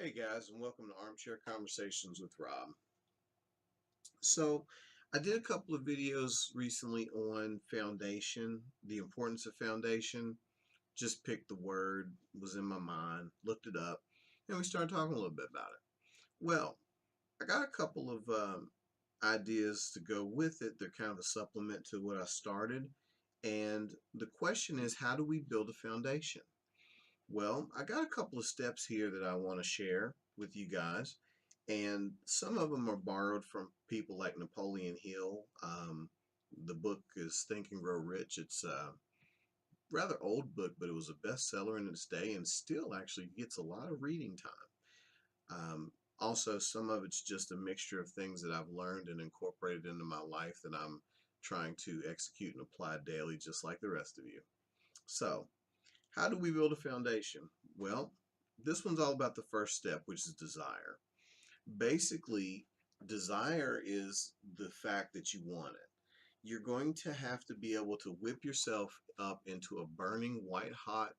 Hey guys, and welcome to Armchair Conversations with Rob. So, I did a couple of videos recently on foundation, the importance of foundation. Just picked the word, was in my mind, looked it up, and we started talking a little bit about it. Well, I got a couple of ideas to go with it. They're kind of a supplement to what I started. And the question is, how do we build a foundation? Well, I got a couple of steps here that I want to share with you guys, and some of them are borrowed from people like Napoleon Hill. The book is Think and Grow Rich. It's a rather old book, but it was a bestseller in its day and still actually gets a lot of reading time. Also, some of it's just a mixture of things that I've learned and incorporated into my life that I'm trying to execute and apply daily, just like the rest of you. So, how do we build a foundation? Well, this one's all about the first step, which is desire. Basically, desire is the fact that you want it. You're going to have to be able to whip yourself up into a burning, white hot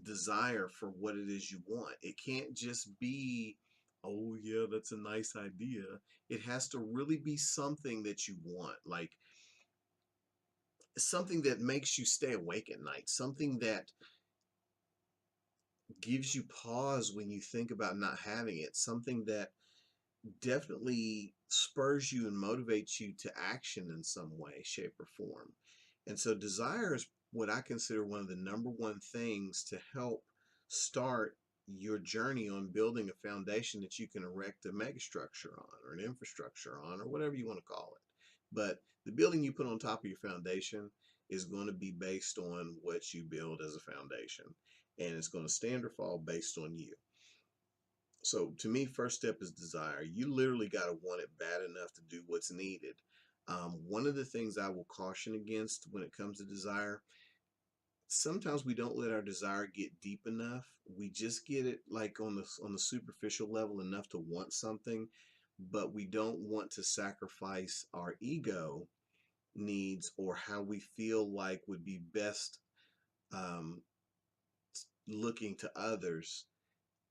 desire for what it is you want. It can't just be, oh, yeah, that's a nice idea. It has to really be something that you want, like something that makes you stay awake at night, something that gives you pause when you think about not having it, something that definitely spurs you and motivates you to action in some way, shape, or form. And so desire is what I consider one of the number one things to help start your journey on building a foundation that you can erect a megastructure on or an infrastructure on or whatever you want to call it. But the building you put on top of your foundation is going to be based on what you build as a foundation. And it's going to stand or fall based on you. So to me, first step is desire. You literally got to want it bad enough to do what's needed. One of the things I will caution against when it comes to desire, sometimes we don't let our desire get deep enough. We just get it like on the superficial level enough to want something, but we don't want to sacrifice our ego needs or how we feel like would be best um, looking to others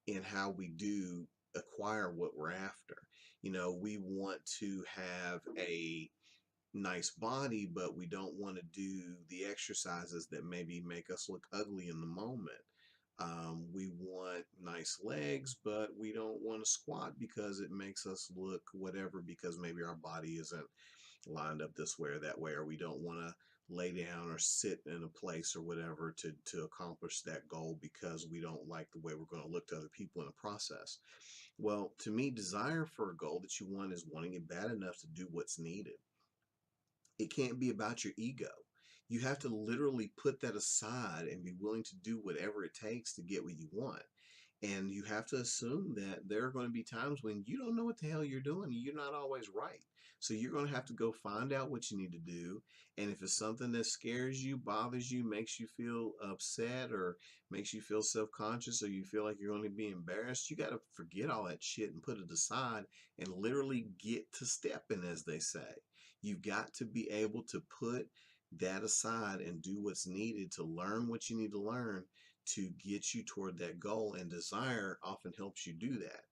in how we do acquire what we're after. You know, we want to have a nice body, but we don't want to do the exercises that maybe make us look ugly in the moment. We want nice legs, but we don't want to squat because it makes us look whatever because maybe our body isn't lined up this way or that way, or we don't want to lay down or sit in a place or whatever to accomplish that goal because we don't like the way we're going to look to other people in the process. Well, to me, desire for a goal that you want is wanting it bad enough to do what's needed. It can't be about your ego. You have to literally put that aside and be willing to do whatever it takes to get what you want. And you have to assume that there are going to be times when you don't know what the hell you're doing. You're not always right. So you're going to have to go find out what you need to do. And if it's something that scares you, bothers you, makes you feel upset, or makes you feel self conscious, or you feel like you're going to be embarrassed, you got to forget all that shit and put it aside and literally get to stepping, as they say. You've got to be able to put that aside and do what's needed to learn what you need to learn to get you toward that goal. And desire often helps you do that,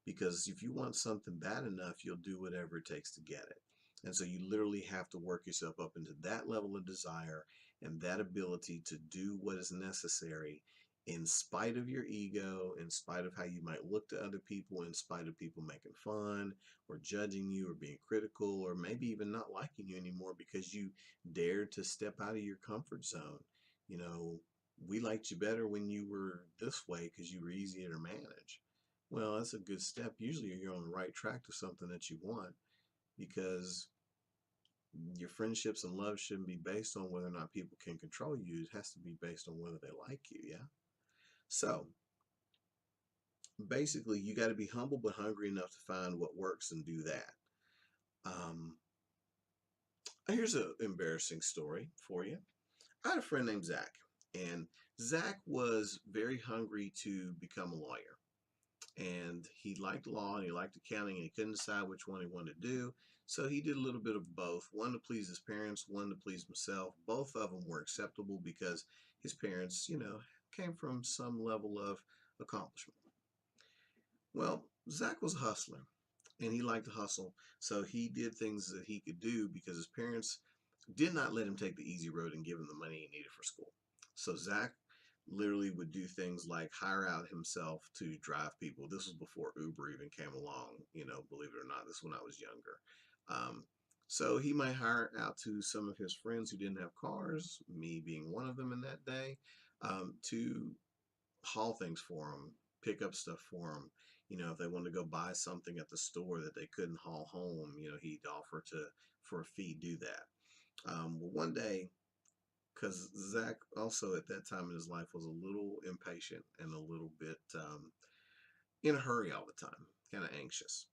because if you want something bad enough, you'll do whatever it takes to get it. And so you literally have to work yourself up into that level of desire and that ability to do what is necessary in spite of your ego, in spite of how you might look to other people, in spite of people making fun or judging you or being critical or maybe even not liking you anymore because you dared to step out of your comfort zone. You know, we liked you better when you were this way because you were easier to manage. Well, that's a good step. Usually you're on the right track to something that you want, because your friendships and love shouldn't be based on whether or not people can control you. It has to be based on whether they like you, yeah? So basically, you got to be humble but hungry enough to find what works and do that. Um, Here's an embarrassing story for you. I had a friend named Zach, and Zach was very hungry to become a lawyer. And he liked law and he liked accounting, and he couldn't decide which one he wanted to do. So he did a little bit of both, one to please his parents, one to please himself. Both of them were acceptable because his parents, came from some level of accomplishment. Well, Zach was a hustler and he liked to hustle. So he did things that he could do because his parents did not let him take the easy road and give him the money he needed for school. So Zach literally would do things like hire out himself to drive people. This was before Uber even came along, believe it or not. This is when I was younger. Um, so he might hire out to some of his friends who didn't have cars, me being one of them in that day, to haul things for them, pick up stuff for them. If they wanted to go buy something at the store that they couldn't haul home, he'd offer to, for a fee, do that. Well, one day, because Zach also at that time in his life was a little impatient and a little bit in a hurry all the time, kind of anxious.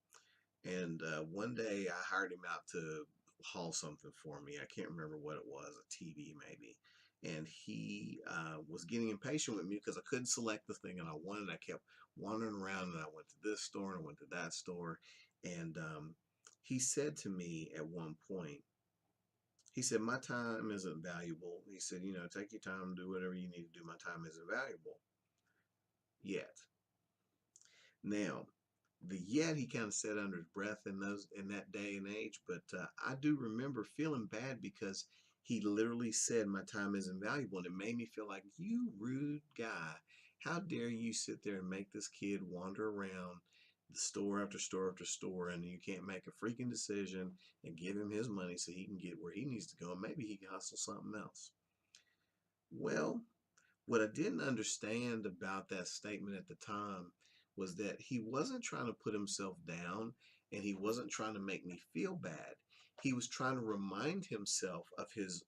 And one day I hired him out to haul something for me. I can't remember what it was, a TV maybe. And he was getting impatient with me because I couldn't select the thing and I wanted. I kept wandering around and I went to this store and I went to that store. And he said to me at one point, he said, my time isn't valuable. He said, take your time, do whatever you need to do. My time isn't valuable yet. Now, the yet he kind of said under his breath in that day and age, but I do remember feeling bad because he literally said my time isn't valuable, and it made me feel like, you rude guy, how dare you sit there and make this kid wander around the store after store after store, and you can't make a freaking decision and give him his money so he can get where he needs to go, and maybe he can hustle something else. Well, what I didn't understand about that statement at the time was that he wasn't trying to put himself down and he wasn't trying to make me feel bad. He was trying to remind himself of his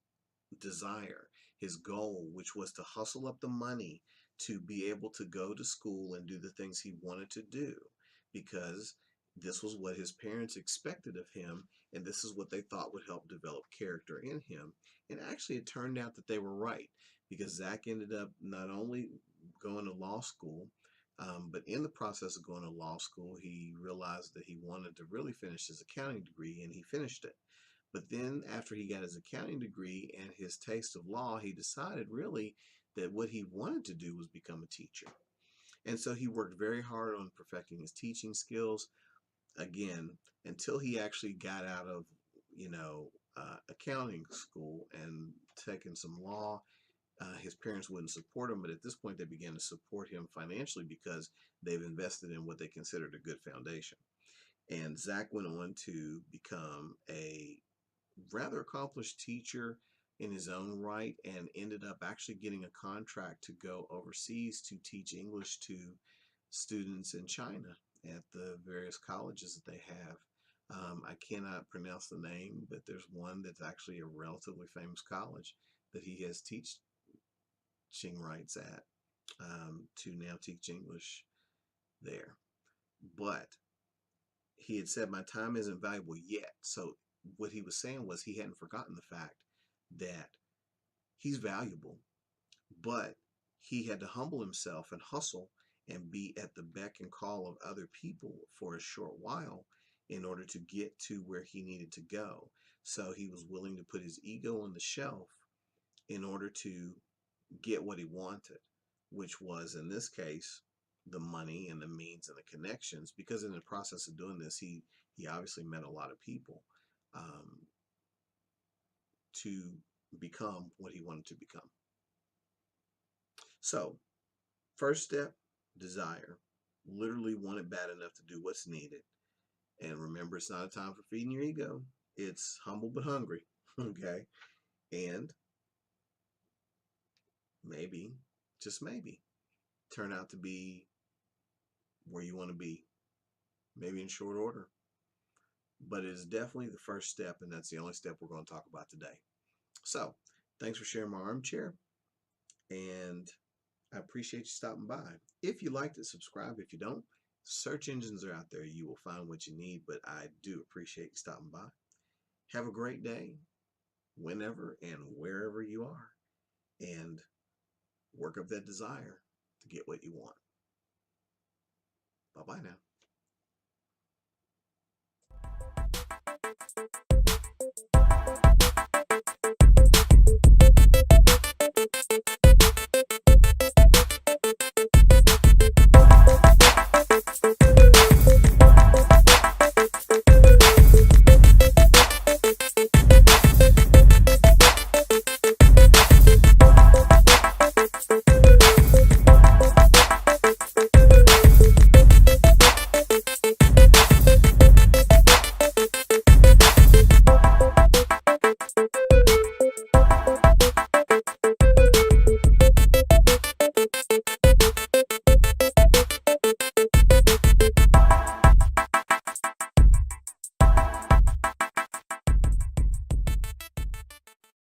desire, his goal, which was to hustle up the money to be able to go to school and do the things he wanted to do because this was what his parents expected of him and this is what they thought would help develop character in him. And actually, it turned out that they were right because Zach ended up not only going to law school, but in the process of going to law school, he realized that he wanted to really finish his accounting degree and he finished it. But then, after he got his accounting degree and his taste of law, he decided really that what he wanted to do was become a teacher. And so he worked very hard on perfecting his teaching skills again until he actually got out of, accounting school and taken some law. His parents wouldn't support him, but at this point, they began to support him financially because they've invested in what they considered a good foundation. And Zach went on to become a rather accomplished teacher in his own right and ended up actually getting a contract to go overseas to teach English to students in China at the various colleges that they have. I cannot pronounce the name, but there's one that's actually a relatively famous college that he has teaching rights at to now teach English there. But he had said, my time isn't valuable yet. So what he was saying was he hadn't forgotten the fact that he's valuable, but he had to humble himself and hustle and be at the beck and call of other people for a short while in order to get to where he needed to go. So he was willing to put his ego on the shelf in order to get what he wanted, which was in this case the money and the means and the connections. Because in the process of doing this, he obviously met a lot of people um, to become what he wanted to become. So, first step, desire. Literally want it bad enough to do what's needed. And remember, it's not a time for feeding your ego. It's humble but hungry. Okay. And maybe, just maybe, turn out to be where you want to be, maybe in short order. But it is definitely the first step, and that's the only step we're going to talk about today. So, thanks for sharing my armchair, and I appreciate you stopping by. If you liked it, subscribe. If you don't, search engines are out there. You will find what you need, but I do appreciate you stopping by. Have a great day, whenever and wherever you are, and work up that desire to get what you want. Bye bye now.